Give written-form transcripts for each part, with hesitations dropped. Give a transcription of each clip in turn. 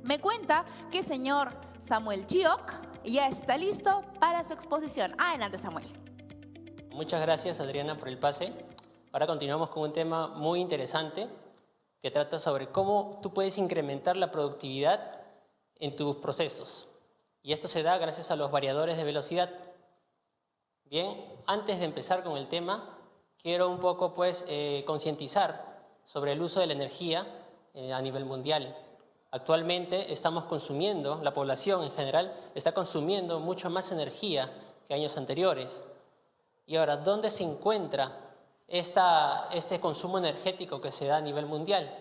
Me cuenta que señor Samuel Chiok ya está listo para su exposición. Adelante, Samuel. Muchas gracias, Adriana, por el pase. Ahora continuamos con un tema muy interesante que trata sobre cómo tú puedes incrementar la productividad en tus procesos. Y esto se da gracias a los variadores de velocidad. Bien, antes de empezar con el tema, quiero un poco concientizar sobre el uso de la energía a nivel mundial. Actualmente estamos consumiendo, la población en general está consumiendo mucho más energía que años anteriores. Y ahora, ¿dónde se encuentra este consumo energético que se da a nivel mundial?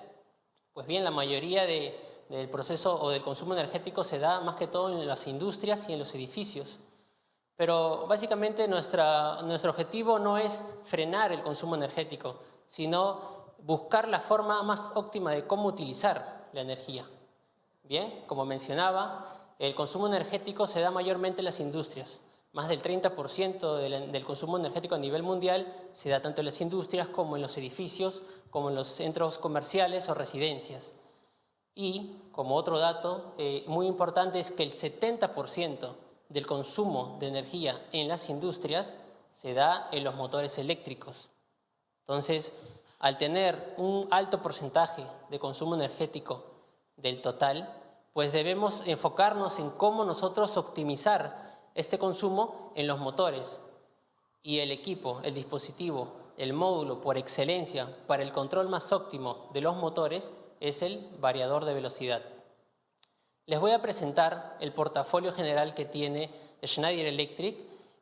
Pues bien, la mayoría del proceso o del consumo energético se da más que todo en las industrias y en los edificios. Pero básicamente nuestro objetivo no es frenar el consumo energético, sino buscar la forma más óptima de cómo utilizar la energía. Bien, como mencionaba, el consumo energético se da mayormente en las industrias. Más del 30% del consumo energético a nivel mundial se da tanto en las industrias como en los edificios, como en los centros comerciales o residencias. Y como otro dato muy importante es que el 70% del consumo de energía en las industrias se da en los motores eléctricos. Entonces, al tener un alto porcentaje de consumo energético del total, pues debemos enfocarnos en cómo nosotros optimizar este consumo en los motores. Y el equipo, el dispositivo, el módulo por excelencia para el control más óptimo de los motores es el variador de velocidad. Les voy a presentar el portafolio general que tiene Schneider Electric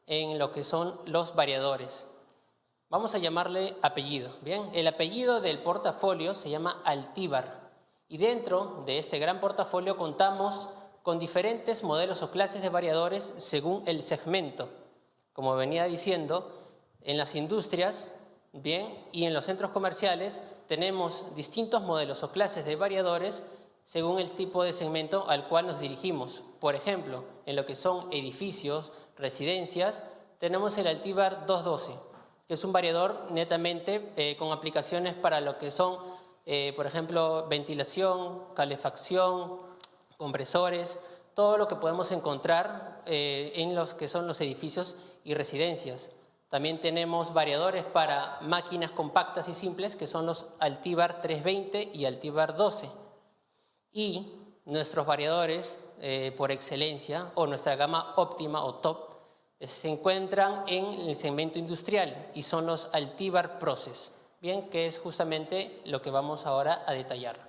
en lo que son los variadores. Vamos a llamarle apellido, ¿bien? El apellido del portafolio se llama Altivar y dentro de este gran portafolio contamos con diferentes modelos o clases de variadores según el segmento. Como venía diciendo, en las industrias, bien, y en los centros comerciales tenemos distintos modelos o clases de variadores según el tipo de segmento al cual nos dirigimos. Por ejemplo, en lo que son edificios, residencias, tenemos el Altivar 212, que es un variador netamente con aplicaciones para lo que son, por ejemplo, ventilación, calefacción, compresores, todo lo que podemos encontrar en los que son los edificios y residencias. También tenemos variadores para máquinas compactas y simples, que son los Altivar 320 y Altivar 12. Y nuestros variadores por excelencia, o nuestra gama óptima o top, se encuentran en el segmento industrial y son los Altivar Process, bien, que es justamente lo que vamos ahora a detallar.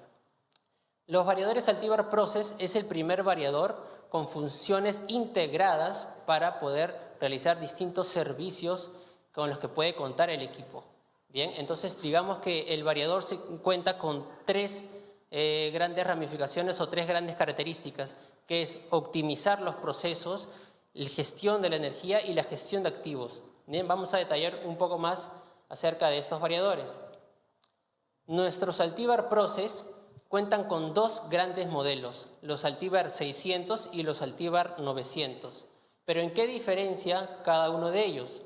Los variadores Altivar Process es el primer variador con funciones integradas para poder realizar distintos servicios con los que puede contar el equipo. Bien, entonces digamos que el variador se cuenta con tres grandes ramificaciones o tres grandes características, que es optimizar los procesos, la gestión de la energía y la gestión de activos. Bien, vamos a detallar un poco más acerca de estos variadores. Nuestros Altivar Process cuentan con dos grandes modelos, los Altivar 600 y los Altivar 900. ¿Pero en qué diferencia cada uno de ellos?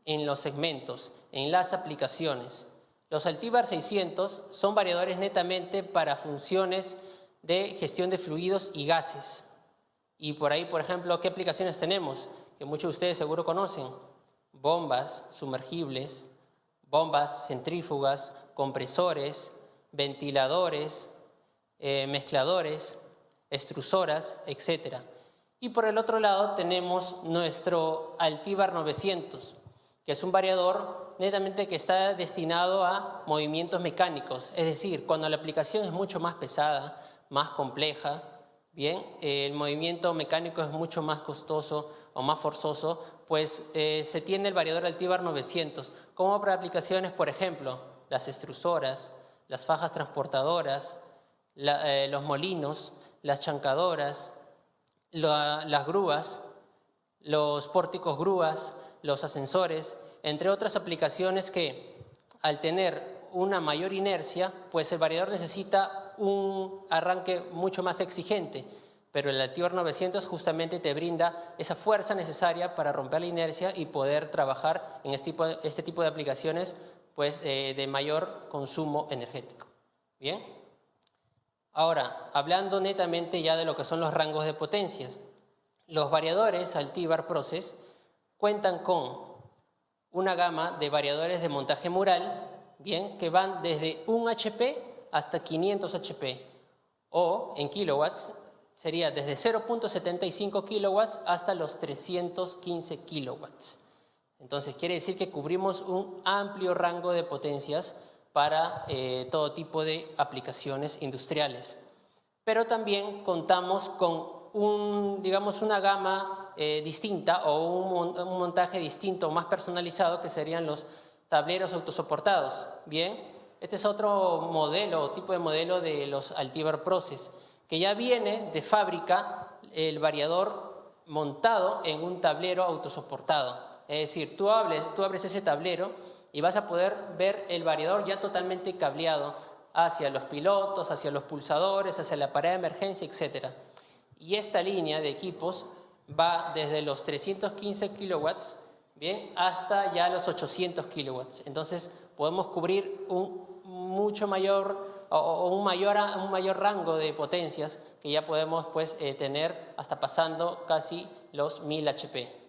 En los segmentos, en las aplicaciones. Los Altivar 600 son variadores netamente para funciones de gestión de fluidos y gases. Y por ahí, por ejemplo, ¿qué aplicaciones tenemos? Que muchos de ustedes seguro conocen. Bombas sumergibles, bombas centrífugas, compresores, ventiladores, mezcladores, extrusoras, etc. Y por el otro lado tenemos nuestro Altivar 900, que es un variador netamente que está destinado a movimientos mecánicos, es decir, cuando la aplicación es mucho más pesada, más compleja, bien, el movimiento mecánico es mucho más costoso o más forzoso, pues se tiene el variador Altivar 900, como para aplicaciones, por ejemplo, las extrusoras, las fajas transportadoras, los molinos, las chancadoras, las grúas, los pórticos grúas, los ascensores, entre otras aplicaciones que al tener una mayor inercia, pues el variador necesita un arranque mucho más exigente, pero el Altivar 900 justamente te brinda esa fuerza necesaria para romper la inercia y poder trabajar en este tipo de aplicaciones pues, de mayor consumo energético. Bien. Ahora, hablando netamente ya de lo que son los rangos de potencias, los variadores Altíbar Process cuentan con una gama de variadores de montaje mural, bien, que van desde 1 HP hasta 500 HP, o en kilowatts sería desde 0.75 kilowatts hasta los 315 kilowatts. Entonces quiere decir que cubrimos un amplio rango de potencias para todo tipo de aplicaciones industriales. Pero también contamos con digamos una gama distinta o un montaje distinto, más personalizado, que serían los tableros autosoportados. Bien, este es otro modelo o tipo de modelo de los Altíbar Process, que ya viene de fábrica el variador montado en un tablero autosoportado. Es decir, tú abres ese tablero y vas a poder ver el variador ya totalmente cableado hacia los pilotos, hacia los pulsadores, hacia la parada de emergencia, etc. Y esta línea de equipos va desde los 315 kilowatts, bien, hasta ya los 800 kilowatts. Entonces podemos cubrir un mayor rango de potencias que ya podemos pues, tener hasta pasando casi los 1000 HP.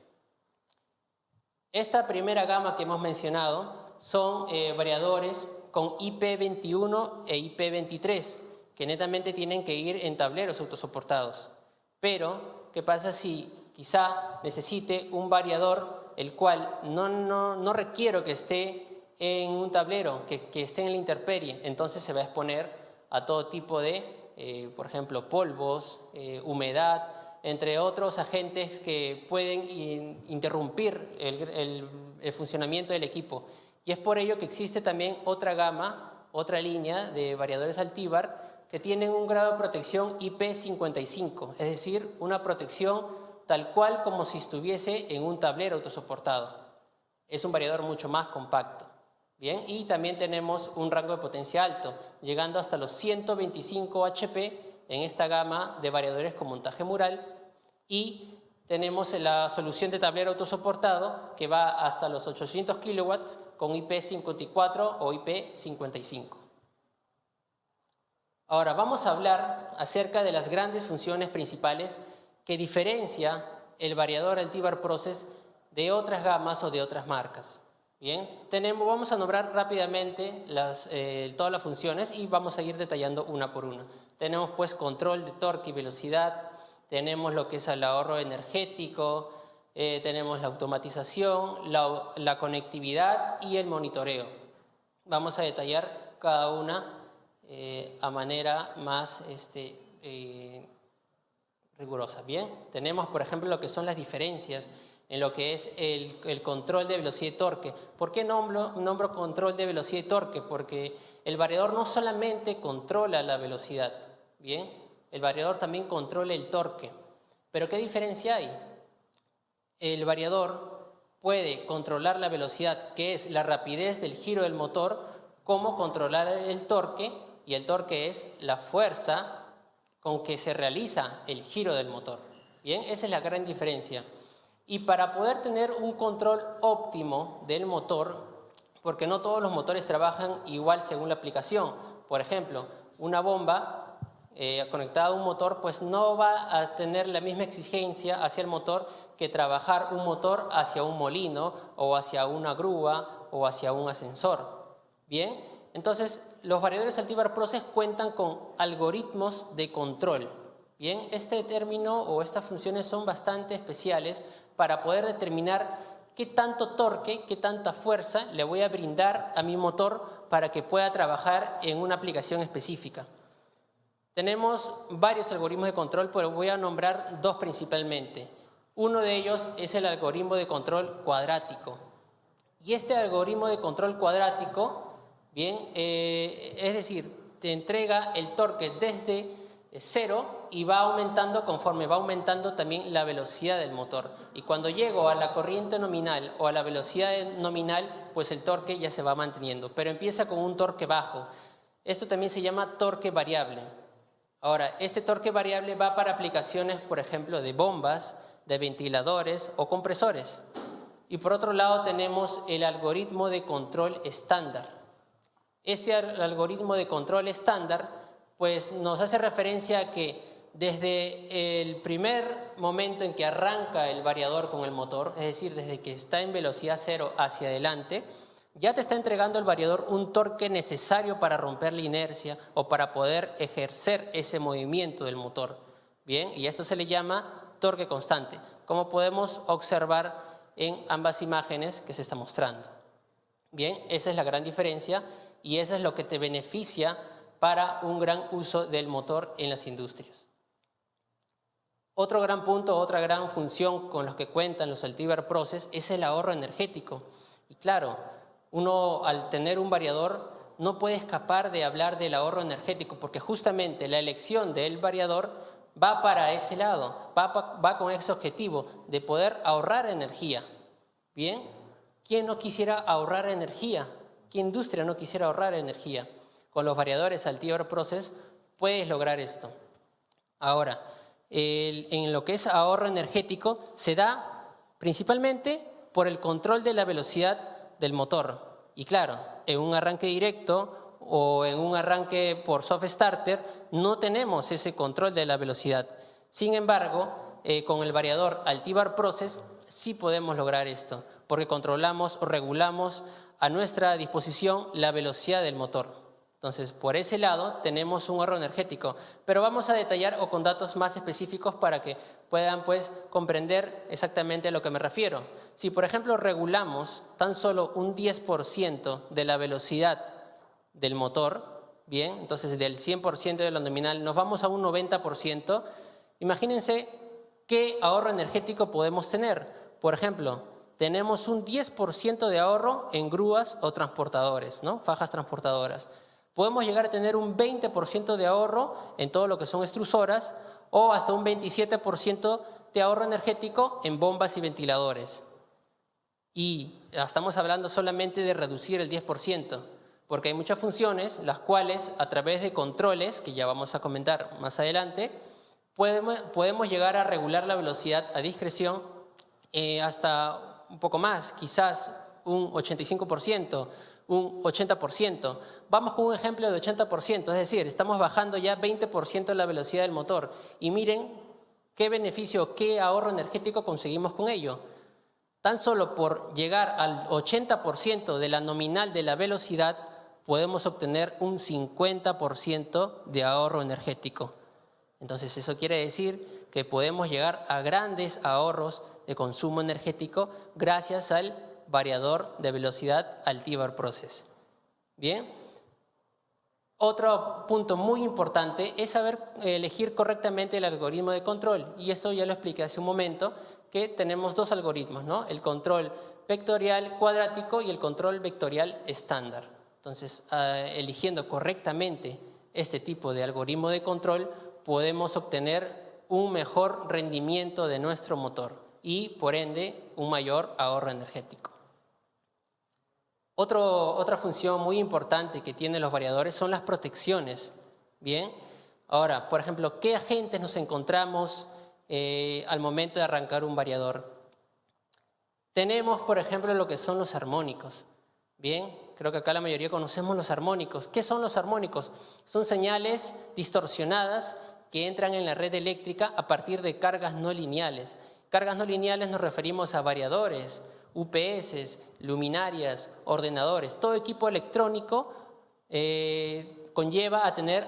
Esta primera gama que hemos mencionado son variadores con IP21 e IP23, que netamente tienen que ir en tableros autosoportados. Pero, ¿qué pasa si quizá necesite un variador el cual no requiero que esté en un tablero, que esté en la intemperie? Entonces se va a exponer a todo tipo de, por ejemplo, polvos, humedad, entre otros agentes que pueden interrumpir el funcionamiento del equipo. Y es por ello que existe también otra gama, otra línea de variadores Altíbar que tienen un grado de protección IP55, es decir, una protección tal cual como si estuviese en un tablero autosoportado. Es un variador mucho más compacto. Bien, y también tenemos un rango de potencia alto, llegando hasta los 125 HP en esta gama de variadores con montaje mural, y tenemos la solución de tablero autosoportado que va hasta los 800 kilowatts con IP54 o IP55. Ahora vamos a hablar acerca de las grandes funciones principales que diferencia el variador Altíbar Process de otras gamas o de otras marcas. Bien, vamos a nombrar rápidamente todas las funciones y vamos a ir detallando una por una. Tenemos pues control de torque y velocidad, tenemos lo que es el ahorro energético, tenemos la automatización, la conectividad y el monitoreo. Vamos a detallar cada una a manera más rigurosa. Bien, tenemos por ejemplo lo que son las diferencias en lo que es el control de velocidad y torque. ¿Por qué nombro control de velocidad y torque? Porque el variador no solamente controla la velocidad, bien, el variador también controla el torque. ¿Pero qué diferencia hay? El variador puede controlar la velocidad, que es la rapidez del giro del motor, como controlar el torque, y el torque es la fuerza con que se realiza el giro del motor. Bien, esa es la gran diferencia. Y para poder tener un control óptimo del motor, porque no todos los motores trabajan igual según la aplicación. Por ejemplo, una bomba conectada a un motor pues no va a tener la misma exigencia hacia el motor que trabajar un motor hacia un molino o hacia una grúa o hacia un ascensor. Bien, entonces los variadores Altíbar Process cuentan con algoritmos de control. Bien, este término o estas funciones son bastante especiales para poder determinar qué tanto torque, qué tanta fuerza le voy a brindar a mi motor para que pueda trabajar en una aplicación específica. Tenemos varios algoritmos de control, pero voy a nombrar dos principalmente. Uno de ellos es el algoritmo de control cuadrático. Y este algoritmo de control cuadrático, bien, es decir, te entrega el torque desde cero y va aumentando conforme va aumentando también la velocidad del motor. Y cuando llego a la corriente nominal o a la velocidad nominal, pues el torque ya se va manteniendo. Pero empieza con un torque bajo. Esto también se llama torque variable. Ahora, este torque variable va para aplicaciones, por ejemplo, de bombas, de ventiladores o compresores. Y por otro lado tenemos el algoritmo de control estándar. Este algoritmo de control estándar pues nos hace referencia a que desde el primer momento en que arranca el variador con el motor, es decir, desde que está en velocidad cero hacia adelante, ya te está entregando el variador un torque necesario para romper la inercia o para poder ejercer ese movimiento del motor. Bien, y esto se le llama torque constante, como podemos observar en ambas imágenes que se está mostrando. Bien, esa es la gran diferencia y eso es lo que te beneficia para un gran uso del motor en las industrias. Otro gran punto, otra gran función con los que cuentan los Altivar Process es el ahorro energético. Y claro, uno al tener un variador no puede escapar de hablar del ahorro energético porque justamente la elección del variador va para ese lado, va con ese objetivo de poder ahorrar energía. Bien, ¿quién no quisiera ahorrar energía? ¿Qué industria no quisiera ahorrar energía? Con los variadores Altivar Process puedes lograr esto. Ahora, en lo que es ahorro energético se da principalmente por el control de la velocidad del motor. Y claro, en un arranque directo o en un arranque por soft starter no tenemos ese control de la velocidad. Sin embargo, con el variador Altivar Process sí podemos lograr esto, porque controlamos o regulamos a nuestra disposición la velocidad del motor. Entonces, por ese lado tenemos un ahorro energético, pero vamos a detallar o con datos más específicos para que puedan pues comprender exactamente a lo que me refiero. Si por ejemplo regulamos tan solo un 10% de la velocidad del motor, bien, entonces del 100% de lo nominal nos vamos a un 90%, imagínense qué ahorro energético podemos tener. Por ejemplo, tenemos un 10% de ahorro en grúas o transportadores, ¿no? Fajas transportadoras. Podemos llegar a tener un 20% de ahorro en todo lo que son extrusoras o hasta un 27% de ahorro energético en bombas y ventiladores. Y estamos hablando solamente de reducir el 10%, porque hay muchas funciones las cuales a través de controles, que ya vamos a comentar más adelante, podemos llegar a regular la velocidad a discreción hasta un poco más, quizás un 85%, un 80%. Vamos con un ejemplo de 80%, es decir, estamos bajando ya 20% la velocidad del motor. Y miren qué beneficio, qué ahorro energético conseguimos con ello. Tan solo por llegar al 80% de la nominal de la velocidad, podemos obtener un 50% de ahorro energético. Entonces, eso quiere decir que podemos llegar a grandes ahorros de consumo energético gracias al variador de velocidad Altivar Process. Bien. Otro punto muy importante es saber elegir correctamente el algoritmo de control. Y esto ya lo expliqué hace un momento, que tenemos dos algoritmos, ¿no? El control vectorial cuadrático y el control vectorial estándar. Entonces, eligiendo correctamente este tipo de algoritmo de control, podemos obtener un mejor rendimiento de nuestro motor y, por ende, un mayor ahorro energético. Otra función muy importante que tienen los variadores son las protecciones. Bien, ahora, por ejemplo, ¿qué agentes nos encontramos al momento de arrancar un variador? Tenemos, por ejemplo, lo que son los armónicos. Bien, creo que acá la mayoría conocemos los armónicos. ¿Qué son los armónicos? Son señales distorsionadas que entran en la red eléctrica a partir de cargas no lineales. Cargas no lineales nos referimos a variadores, UPS, luminarias, ordenadores. Todo equipo electrónico conlleva a tener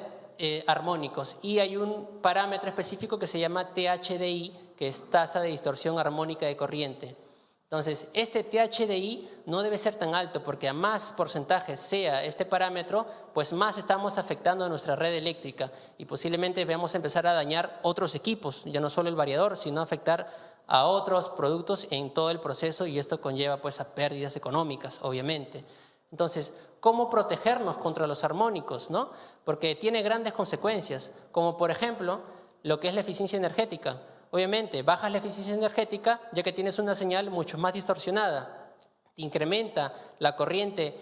armónicos y hay un parámetro específico que se llama THDI, que es tasa de distorsión armónica de corriente. Entonces, este THDI no debe ser tan alto porque a más porcentaje sea este parámetro, pues más estamos afectando a nuestra red eléctrica y posiblemente vamos a empezar a dañar otros equipos, ya no solo el variador, sino afectar a otros productos en todo el proceso y esto conlleva pues a pérdidas económicas, obviamente. Entonces, ¿cómo protegernos contra los armónicos, no? Porque tiene grandes consecuencias, como por ejemplo lo que es la eficiencia energética. Obviamente, bajas la eficiencia energética ya que tienes una señal mucho más distorsionada. Incrementa la corriente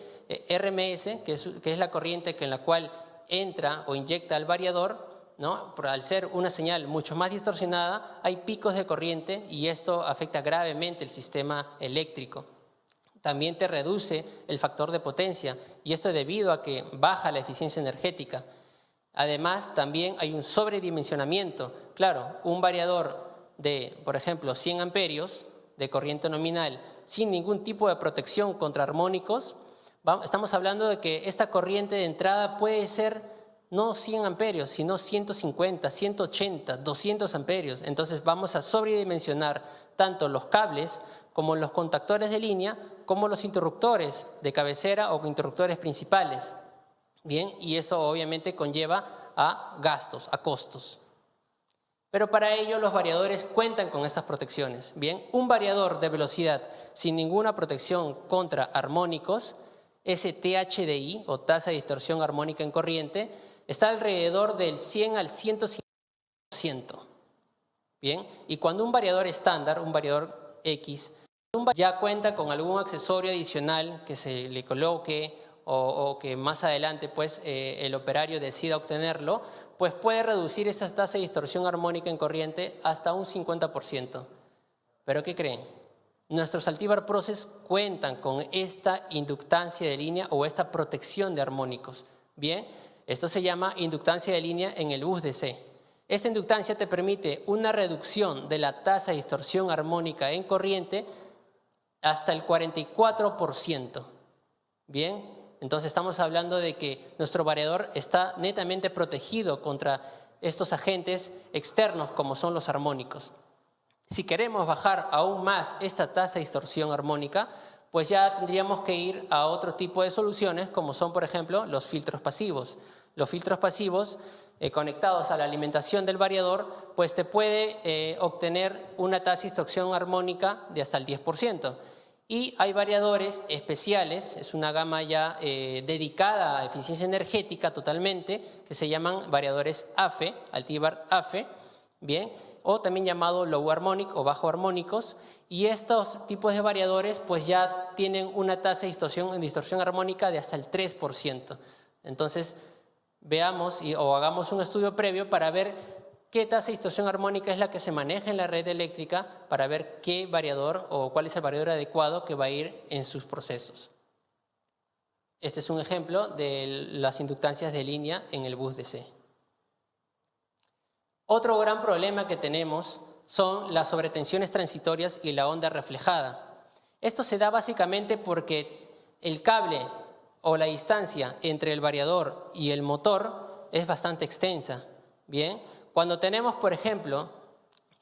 RMS, que es la corriente en la cual entra o inyecta el variador, ¿no? Al ser una señal mucho más distorsionada, hay picos de corriente y esto afecta gravemente el sistema eléctrico. También te reduce el factor de potencia y esto debido a que baja la eficiencia energética. Además, también hay un sobredimensionamiento. Claro, un variador de, por ejemplo, 100 amperios de corriente nominal sin ningún tipo de protección contra armónicos, estamos hablando de que esta corriente de entrada puede ser no 100 amperios, sino 150, 180, 200 amperios. Entonces vamos a sobredimensionar tanto los cables como los contactores de línea, como los interruptores de cabecera o interruptores principales. Bien, y eso obviamente conlleva a gastos, a costos. Pero para ello los variadores cuentan con estas protecciones. Bien, un variador de velocidad sin ninguna protección contra armónicos, ese THDI o tasa de distorsión armónica en corriente, está alrededor del 100 al 150%. Bien, y cuando un variador estándar, un variador X, ya cuenta con algún accesorio adicional que se le coloque o que más adelante pues, el operario decida obtenerlo, pues puede reducir esa tasa de distorsión armónica en corriente hasta un 50%. ¿Pero qué creen? Nuestros Altivar Process cuentan con esta inductancia de línea o esta protección de armónicos. Bien, esto se llama inductancia de línea en el bus DC. Esta inductancia te permite una reducción de la tasa de distorsión armónica en corriente hasta el 44%. Bien, entonces estamos hablando de que nuestro variador está netamente protegido contra estos agentes externos como son los armónicos. Si queremos bajar aún más esta tasa de distorsión armónica, pues ya tendríamos que ir a otro tipo de soluciones como son, por ejemplo, los filtros pasivos. Los filtros pasivos conectados a la alimentación del variador, pues te puede obtener una tasa de distorsión armónica de hasta el 10%. Y hay variadores especiales, es una gama ya dedicada a eficiencia energética totalmente, que se llaman variadores AFE, Altivar AFE, bien, o también llamado low harmonic o bajo armónicos, y estos tipos de variadores pues ya tienen una tasa de distorsión armónica de hasta el 3%. Entonces veamos o hagamos un estudio previo para ver qué tasa de distorsión armónica es la que se maneja en la red eléctrica para ver qué variador o cuál es el variador adecuado que va a ir en sus procesos. Este es un ejemplo de las inductancias de línea en el bus DC. Otro gran problema que tenemos son las sobretensiones transitorias y la onda reflejada. Esto se da básicamente porque el cable o la distancia entre el variador y el motor es bastante extensa. Bien, cuando tenemos, por ejemplo,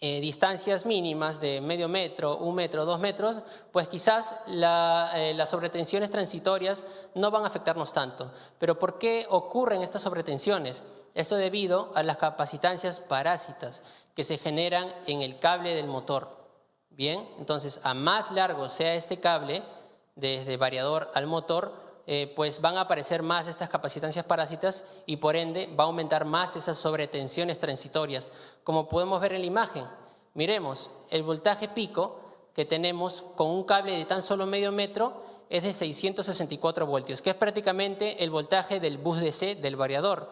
distancias mínimas de medio metro, 1 metro, 2 metros, pues quizás las sobretensiones transitorias no van a afectarnos tanto. Pero ¿por qué ocurren estas sobretensiones? Eso debido a las capacitancias parásitas que se generan en el cable del motor. Bien, entonces a más largo sea este cable, desde variador al motor, pues van a aparecer más estas capacitancias parásitas y por ende va a aumentar más esas sobretensiones transitorias. Como podemos ver en la imagen, miremos, el voltaje pico que tenemos con un cable de tan solo medio metro es de 664 voltios, que es prácticamente el voltaje del bus DC del variador.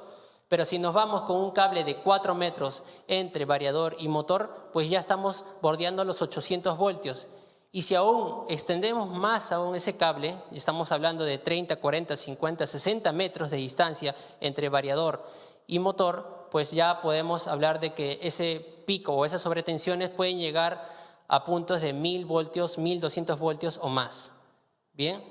Pero si nos vamos con un cable de 4 metros entre variador y motor, pues ya estamos bordeando los 800 voltios. Y si aún extendemos más aún ese cable, y estamos hablando de 30, 40, 50, 60 metros de distancia entre variador y motor, pues ya podemos hablar de que ese pico o esas sobretensiones pueden llegar a puntos de 1000 voltios, 1200 voltios o más. Bien,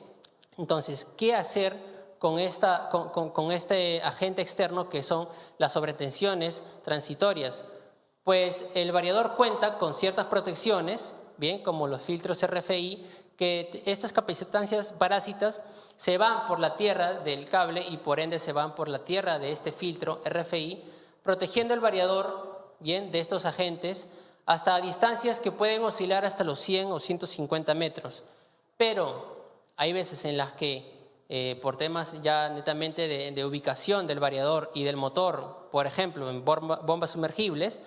entonces, ¿qué hacer con este agente externo que son las sobretensiones transitorias? Pues el variador cuenta con ciertas protecciones, bien, como los filtros RFI, que estas capacitancias parásitas se van por la tierra del cable y por ende se van por la tierra de este filtro RFI, protegiendo el variador, bien, de estos agentes hasta distancias que pueden oscilar hasta los 100 o 150 metros. Pero hay veces en las que por temas ya netamente de ubicación del variador y del motor, por ejemplo, en bombas sumergibles,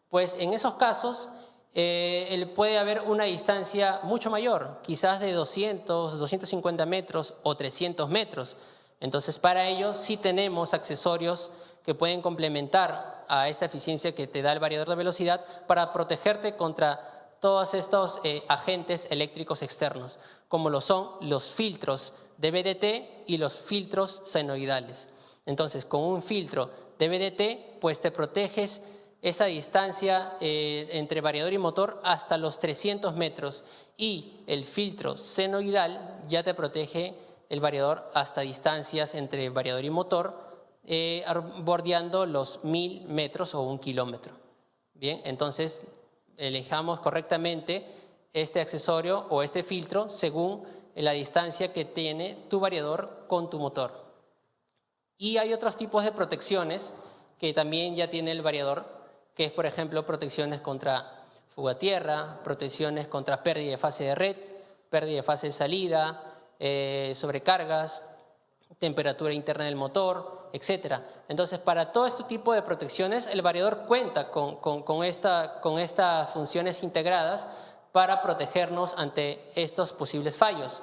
pues en esos casos puede haber una distancia mucho mayor, quizás de 200, 250 metros o 300 metros. Entonces, para ello sí tenemos accesorios que pueden complementar a esta eficiencia que te da el variador de velocidad para protegerte contra todos estos agentes eléctricos externos, como lo son los filtros de VDT y los filtros senoidales. Entonces, con un filtro de BDT, pues te proteges esa distancia entre variador y motor hasta los 300 metros. Y el filtro senoidal ya te protege el variador hasta distancias entre variador y motor, bordeando los 1000 metros o 1 kilómetro. Bien, entonces elijamos correctamente este accesorio o este filtro según la distancia que tiene tu variador con tu motor. Y hay otros tipos de protecciones que también ya tiene el variador, que es, por ejemplo, protecciones contra fuga a tierra, protecciones contra pérdida de fase de red, pérdida de fase de salida, sobrecargas, temperatura interna del motor, etc. Entonces, para todo este tipo de protecciones, el variador cuenta con estas funciones integradas para protegernos ante estos posibles fallos.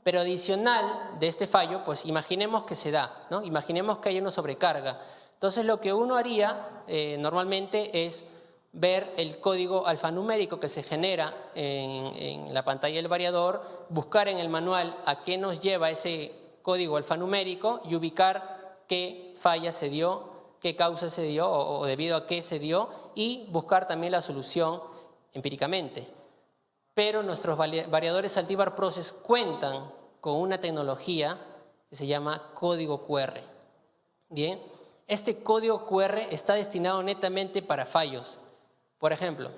Pero adicional de este fallo, pues imaginemos que se da, ¿no? Imaginemos que hay una sobrecarga. Entonces, lo que uno haría normalmente es ver el código alfanumérico que se genera en la pantalla del variador, buscar en el manual a qué nos lleva ese código alfanumérico y ubicar qué falla se dio, qué causa se dio o debido a qué se dio, y buscar también la solución empíricamente. Pero nuestros variadores Altivar Process cuentan con una tecnología que se llama código QR. Bien, este código QR está destinado netamente para fallos. Por ejemplo,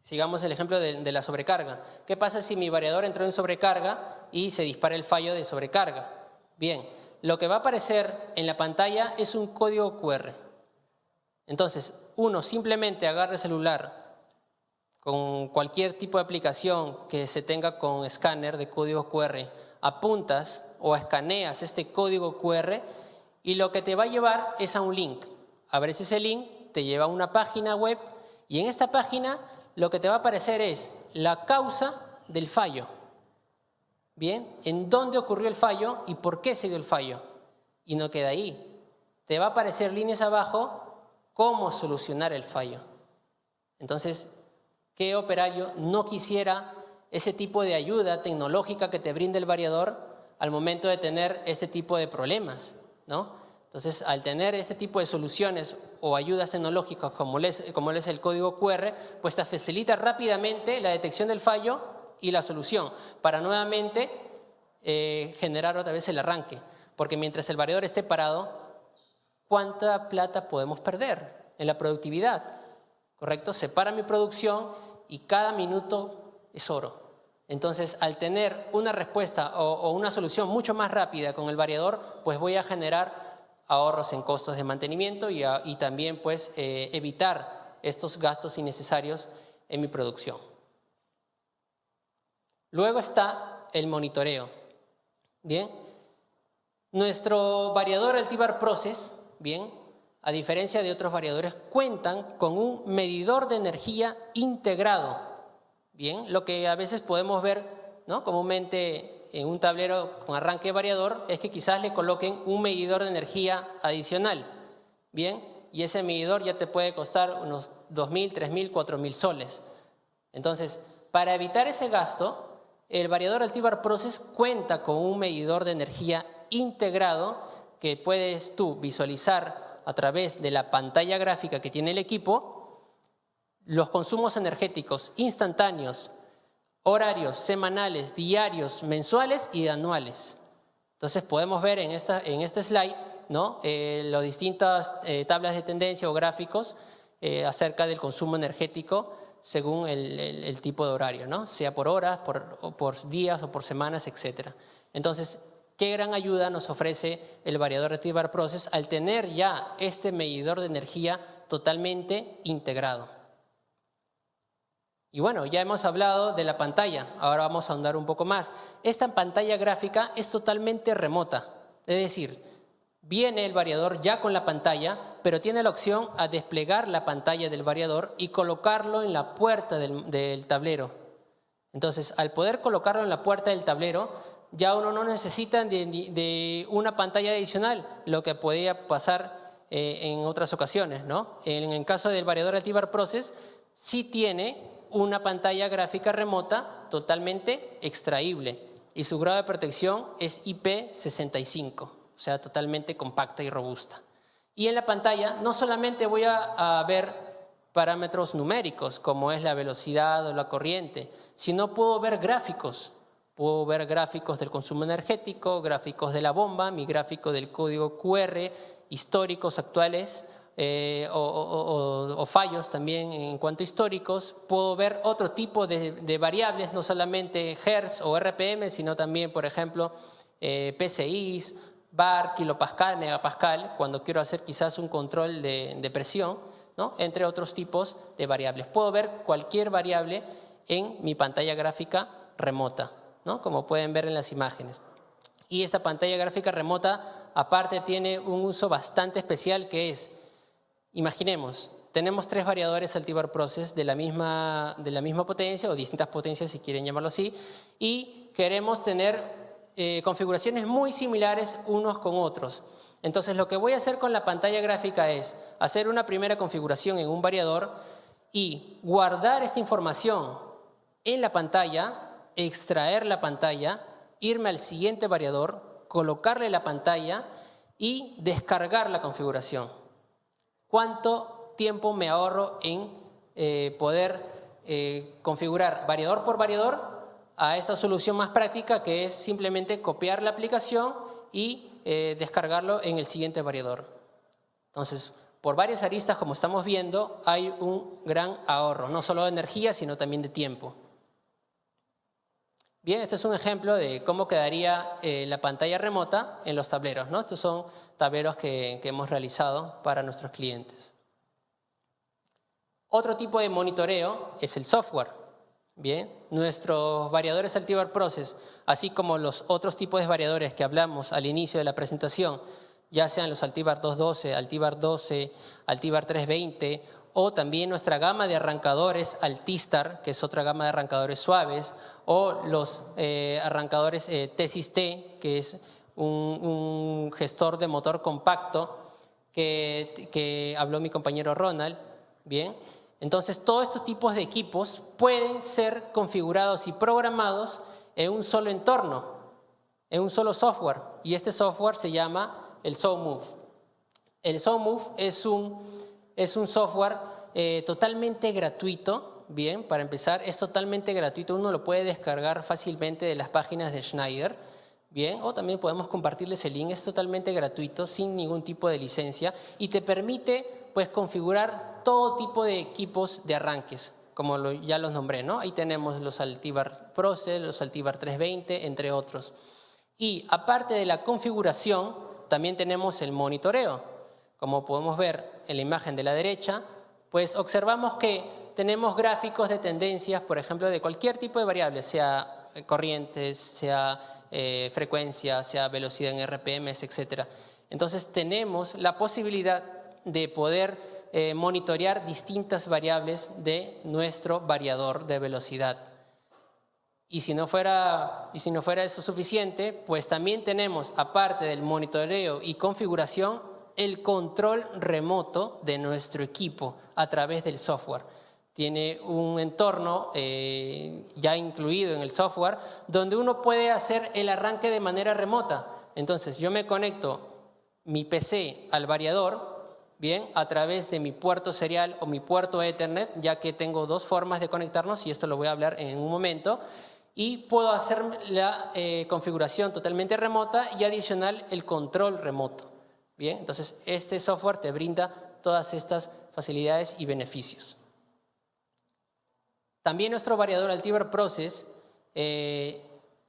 sigamos el ejemplo de la sobrecarga. ¿Qué pasa si mi variador entró en sobrecarga y se dispara el fallo de sobrecarga? Bien, lo que va a aparecer en la pantalla es un código QR. Entonces, uno simplemente agarra el celular con cualquier tipo de aplicación que se tenga con escáner de código QR, apuntas o escaneas este código QR y lo que te va a llevar es a un link. Abres ese link, te lleva a una página web y en esta página lo que te va a aparecer es la causa del fallo. Bien, en dónde ocurrió el fallo y por qué se dio el fallo. Y no queda ahí. Te va a aparecer líneas abajo cómo solucionar el fallo. Entonces, ¿qué operario no quisiera ese tipo de ayuda tecnológica que te brinda el variador al momento de tener este tipo de problemas, ¿no? Entonces, al tener este tipo de soluciones o ayudas tecnológicas como es el código QR, pues te facilita rápidamente la detección del fallo y la solución para nuevamente generar otra vez el arranque. Porque mientras el variador esté parado, ¿cuánta plata podemos perder en la productividad? ¿Correcto? Se para mi producción y cada minuto es oro. Entonces, al tener una respuesta o una solución mucho más rápida con el variador, pues voy a generar ahorros en costos de mantenimiento y también pues evitar estos gastos innecesarios en mi producción. Luego está el monitoreo. Bien, nuestro variador Altivar Process, bien, a diferencia de otros variadores, cuentan con un medidor de energía integrado. Bien, lo que a veces podemos ver, ¿no?, comúnmente en un tablero con arranque variador es que quizás le coloquen un medidor de energía adicional. Bien, y ese medidor ya te puede costar unos 2.000, 3.000, 4.000 soles. Entonces, para evitar ese gasto, el variador Altivar Process cuenta con un medidor de energía integrado que puedes tú visualizar a través de la pantalla gráfica que tiene el equipo, los consumos energéticos instantáneos, horarios, semanales, diarios, mensuales y anuales. Entonces podemos ver en este slide, ¿no?, las distintas tablas de tendencia o gráficos acerca del consumo energético según el tipo de horario, ¿no?, sea por horas, por días o por semanas, etc. Entonces, qué gran ayuda nos ofrece el variador Altivar Process al tener ya este medidor de energía totalmente integrado. Y bueno, ya hemos hablado de la pantalla, ahora vamos a ahondar un poco más. Esta pantalla gráfica es totalmente remota, es decir, viene el variador ya con la pantalla, pero tiene la opción a desplegar la pantalla del variador y colocarlo en la puerta del tablero. Entonces, al poder colocarlo en la puerta del tablero, ya uno no necesita de una pantalla adicional, lo que podía pasar en otras ocasiones, ¿no? En el caso del variador Altivar Process, sí tiene una pantalla gráfica remota totalmente extraíble y su grado de protección es IP65. O sea, totalmente compacta y robusta. Y en la pantalla no solamente voy a ver parámetros numéricos, como es la velocidad o la corriente, sino puedo ver gráficos. Puedo ver gráficos del consumo energético, gráficos de la bomba, mi gráfico del código QR, históricos, actuales, o fallos también en cuanto a históricos. Puedo ver otro tipo de variables, no solamente Hertz o RPM, sino también, por ejemplo, PSIs, bar, kilopascal, megapascal, cuando quiero hacer quizás un control de presión, ¿no? Entre otros tipos de variables. Puedo ver cualquier variable en mi pantalla gráfica remota, ¿no? Como pueden ver en las imágenes. Y esta pantalla gráfica remota, aparte, tiene un uso bastante especial que es, imaginemos, tenemos 3 variadores Altivar Process de la misma potencia o distintas potencias, si quieren llamarlo así, y queremos tener configuraciones muy similares unos con otros. Entonces, lo que voy a hacer con la pantalla gráfica es hacer una primera configuración en un variador y guardar esta información en la pantalla, extraer la pantalla, irme al siguiente variador, colocarle la pantalla y descargar la configuración. ¿Cuánto tiempo me ahorro en poder configurar variador por variador a esta solución más práctica, que es simplemente copiar la aplicación y descargarlo en el siguiente variador? Entonces, por varias aristas, como estamos viendo, hay un gran ahorro, no solo de energía, sino también de tiempo. Bien, este es un ejemplo de cómo quedaría la pantalla remota en los tableros, ¿no? Estos son tableros que hemos realizado para nuestros clientes. Otro tipo de monitoreo es el software. Bien, nuestros variadores Altivar Process, así como los otros tipos de variadores que hablamos al inicio de la presentación, ya sean los Altivar 212, Altivar 12, Altivar 320, o también nuestra gama de arrancadores Altistar, que es otra gama de arrancadores suaves, o los arrancadores T-Sys-T, que es un gestor de motor compacto que habló mi compañero Ronald. Bien, entonces todos estos tipos de equipos pueden ser configurados y programados en un solo entorno, en un solo software, y este software se llama el SoftMove. El SoftMove es un software totalmente gratuito. Bien, para empezar, es totalmente gratuito. Uno lo puede descargar fácilmente de las páginas de Schneider. Bien, o también podemos compartirles el link. Es totalmente gratuito, sin ningún tipo de licencia, y te permite pues configurar todo tipo de equipos de arranques, como ya los nombré, ¿no? Ahí tenemos los Altivar Process, los Altivar 320, entre otros. Y aparte de la configuración, también tenemos el monitoreo. Como podemos ver en la imagen de la derecha, pues observamos que tenemos gráficos de tendencias, por ejemplo, de cualquier tipo de variable, sea corrientes, sea frecuencia, sea velocidad en RPMs, etc. Entonces tenemos la posibilidad de poder monitorear distintas variables de nuestro variador de velocidad. Y si no fuera eso suficiente, pues también tenemos, aparte del monitoreo y configuración, el control remoto de nuestro equipo a través del software. Tiene un entorno ya incluido en el software donde uno puede hacer el arranque de manera remota. Entonces yo me conecto mi PC al variador, bien, a través de mi puerto serial o mi puerto Ethernet, ya que tengo 2 formas de conectarnos, y esto lo voy a hablar en un momento, y puedo hacer la configuración totalmente remota y adicional el control remoto. Bien, entonces este software te brinda todas estas facilidades y beneficios. También nuestro variador Altivar Process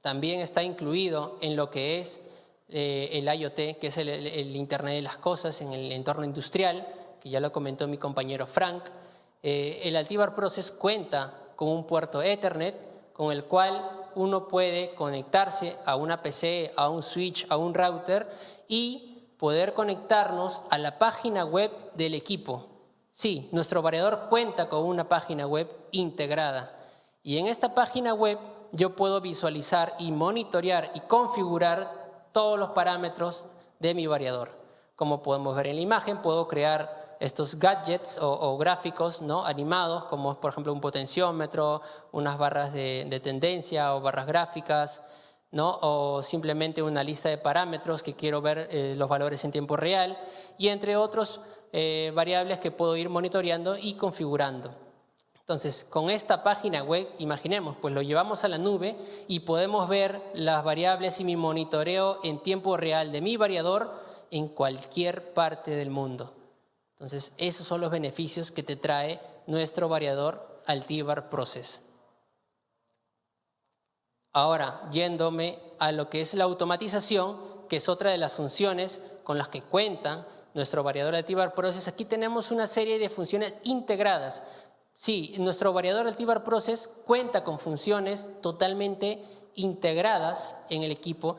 también está incluido en lo que es el IoT, que es el Internet de las Cosas en el entorno industrial, que ya lo comentó mi compañero Frank. El Altivar Process cuenta con un puerto Ethernet con el cual uno puede conectarse a una PC, a un switch, a un router y poder conectarnos a la página web del equipo. Sí, nuestro variador cuenta con una página web integrada, y en esta página web yo puedo visualizar y monitorear y configurar todos los parámetros de mi variador. Como podemos ver en la imagen, puedo crear estos gadgets o gráficos, ¿no?, animados, como por ejemplo un potenciómetro, unas barras de tendencia o barras gráficas. ¿no? O simplemente una lista de parámetros que quiero ver los valores en tiempo real, y entre otros variables que puedo ir monitoreando y configurando. Entonces, con esta página web, imaginemos, pues lo llevamos a la nube y podemos ver las variables y mi monitoreo en tiempo real de mi variador en cualquier parte del mundo. Entonces, esos son los beneficios que te trae nuestro variador Altivar Process. Ahora, yéndome a lo que es la automatización, que es otra de las funciones con las que cuenta nuestro variador Altivar Process, aquí tenemos una serie de funciones integradas. Sí, nuestro variador Altivar Process cuenta con funciones totalmente integradas en el equipo,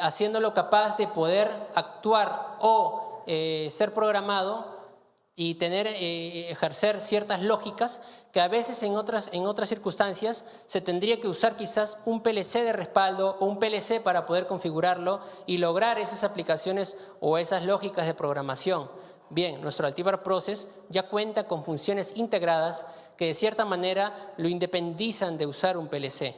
haciéndolo capaz de poder actuar o ser programado y ejercer ciertas lógicas que a veces en otras circunstancias se tendría que usar quizás un PLC de respaldo o un PLC para poder configurarlo y lograr esas aplicaciones o esas lógicas de programación. Bien, nuestro Altivar Process ya cuenta con funciones integradas que de cierta manera lo independizan de usar un PLC.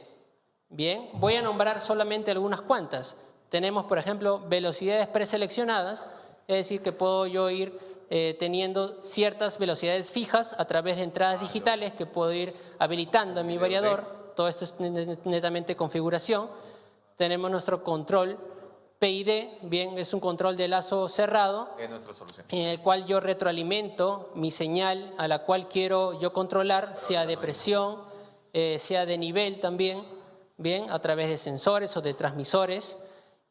Bien, voy a nombrar solamente algunas cuantas. Tenemos, por ejemplo, velocidades preseleccionadas, es decir, que puedo yo ir teniendo ciertas velocidades fijas a través de entradas digitales que puedo ir habilitando en mi variador. Todo esto es netamente configuración. Tenemos nuestro control PID, bien, es un control de lazo cerrado, es nuestra solución, en el cual yo retroalimento mi señal a la cual quiero yo controlar, sea de presión, sea de nivel también, bien, a través de sensores o de transmisores,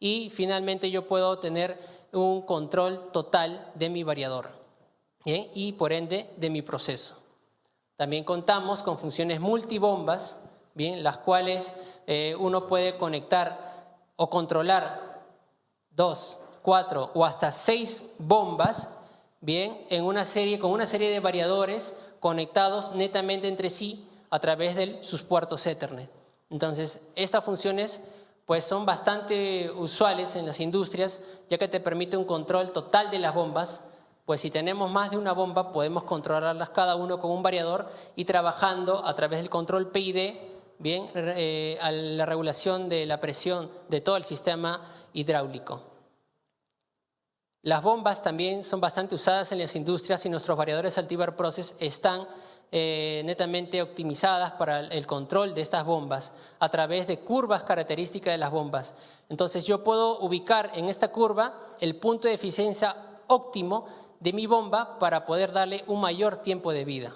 y finalmente yo puedo tener un control total de mi variador, bien, y por ende de mi proceso. También contamos con funciones multibombas, bien, las cuales uno puede conectar o controlar 2, 4 o hasta 6 bombas, bien, con una serie de variadores conectados netamente entre sí a través de sus puertos Ethernet. Entonces, estas funciones pues son bastante usuales en las industrias, ya que te permite un control total de las bombas. Pues si tenemos más de una bomba, podemos controlarlas cada uno con un variador y trabajando a través del control PID, bien, a la regulación de la presión de todo el sistema hidráulico. Las bombas también son bastante usadas en las industrias y nuestros variadores Altivar Process están netamente optimizadas para el control de estas bombas a través de curvas características de las bombas. Entonces yo puedo ubicar en esta curva el punto de eficiencia óptimo de mi bomba para poder darle un mayor tiempo de vida.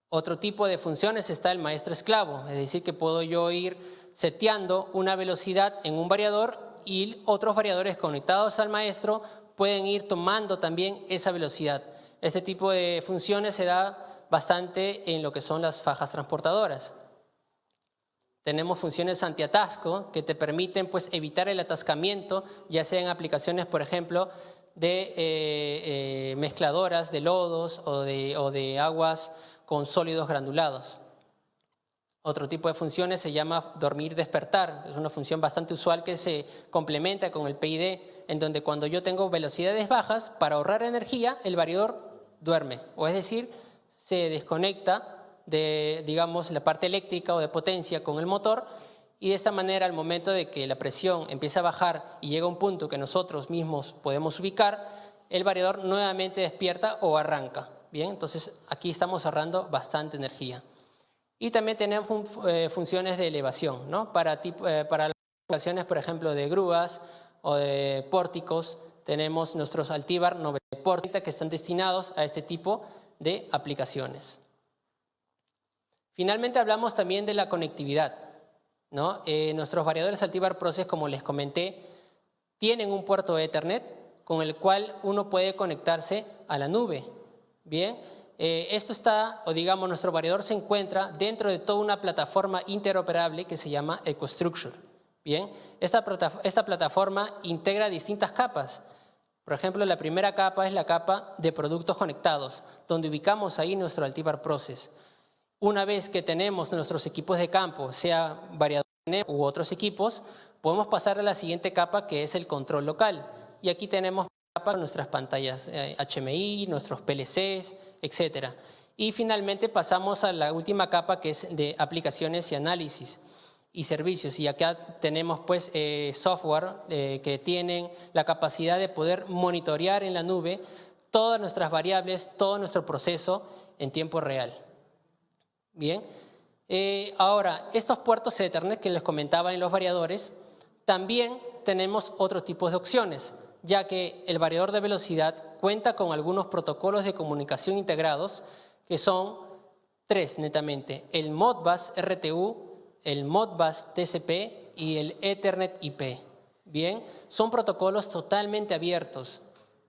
Otro tipo de funciones está el maestro esclavo, es decir, que puedo yo ir seteando una velocidad en un variador y otros variadores conectados al maestro pueden ir tomando también esa velocidad. Este tipo de funciones se da bastante en lo que son las fajas transportadoras. Tenemos funciones antiatasco que te permiten pues, evitar el atascamiento, ya sea en aplicaciones, por ejemplo, de mezcladoras de lodos o de aguas con sólidos granulados. Otro tipo de funciones se llama dormir-despertar. Es una función bastante usual que se complementa con el PID, en donde cuando yo tengo velocidades bajas, para ahorrar energía, el variador duerme. O es decir, se desconecta de, digamos, la parte eléctrica o de potencia con el motor y de esta manera, al momento de que la presión empieza a bajar y llega a un punto que nosotros mismos podemos ubicar, el variador nuevamente despierta o arranca. Bien, entonces aquí estamos ahorrando bastante energía. Y también tenemos funciones de elevación, ¿no? Para las aplicaciones, por ejemplo, de grúas o de pórticos, tenemos nuestros Altivar 940 que están destinados a este tipo de aplicaciones. Finalmente hablamos también de la conectividad, ¿no? Nuestros variadores Altivar Process, como les comenté, tienen un puerto Ethernet con el cual uno puede conectarse a la nube. Bien, esto está, o digamos, nuestro variador se encuentra dentro de toda una plataforma interoperable que se llama EcoStruxure. Bien, esta plataforma integra distintas capas. Por ejemplo, la primera capa es la capa de productos conectados, donde ubicamos ahí nuestro Altivar Process. Una vez que tenemos nuestros equipos de campo, sea variadores u otros equipos, podemos pasar a la siguiente capa, que es el control local. Y aquí tenemos nuestras pantallas HMI, nuestros PLCs, etc. Y finalmente pasamos a la última capa, que es de aplicaciones y análisis. y servicios. Y acá tenemos pues software que tienen la capacidad de poder monitorear en la nube todas nuestras variables, todo nuestro proceso en tiempo real. Bien, ahora estos puertos Ethernet que les comentaba en los variadores, también tenemos otros tipos de opciones, ya que el variador de velocidad cuenta con algunos protocolos de comunicación integrados que son 3 netamente: el Modbus RTU, el Modbus TCP y el Ethernet IP. Bien, son protocolos totalmente abiertos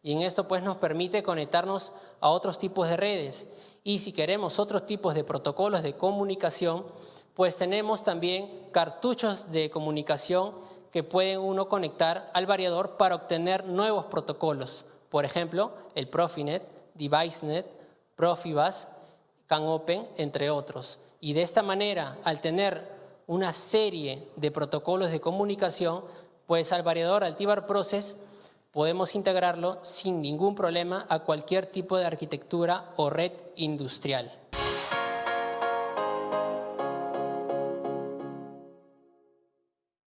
y en esto pues nos permite conectarnos a otros tipos de redes. Y si queremos otros tipos de protocolos de comunicación, pues tenemos también cartuchos de comunicación que puede uno conectar al variador para obtener nuevos protocolos. Por ejemplo, el Profinet, DeviceNet, Profibus, CANopen, entre otros. Y de esta manera, al tener una serie de protocolos de comunicación, pues al variador Altivar Process podemos integrarlo sin ningún problema a cualquier tipo de arquitectura o red industrial.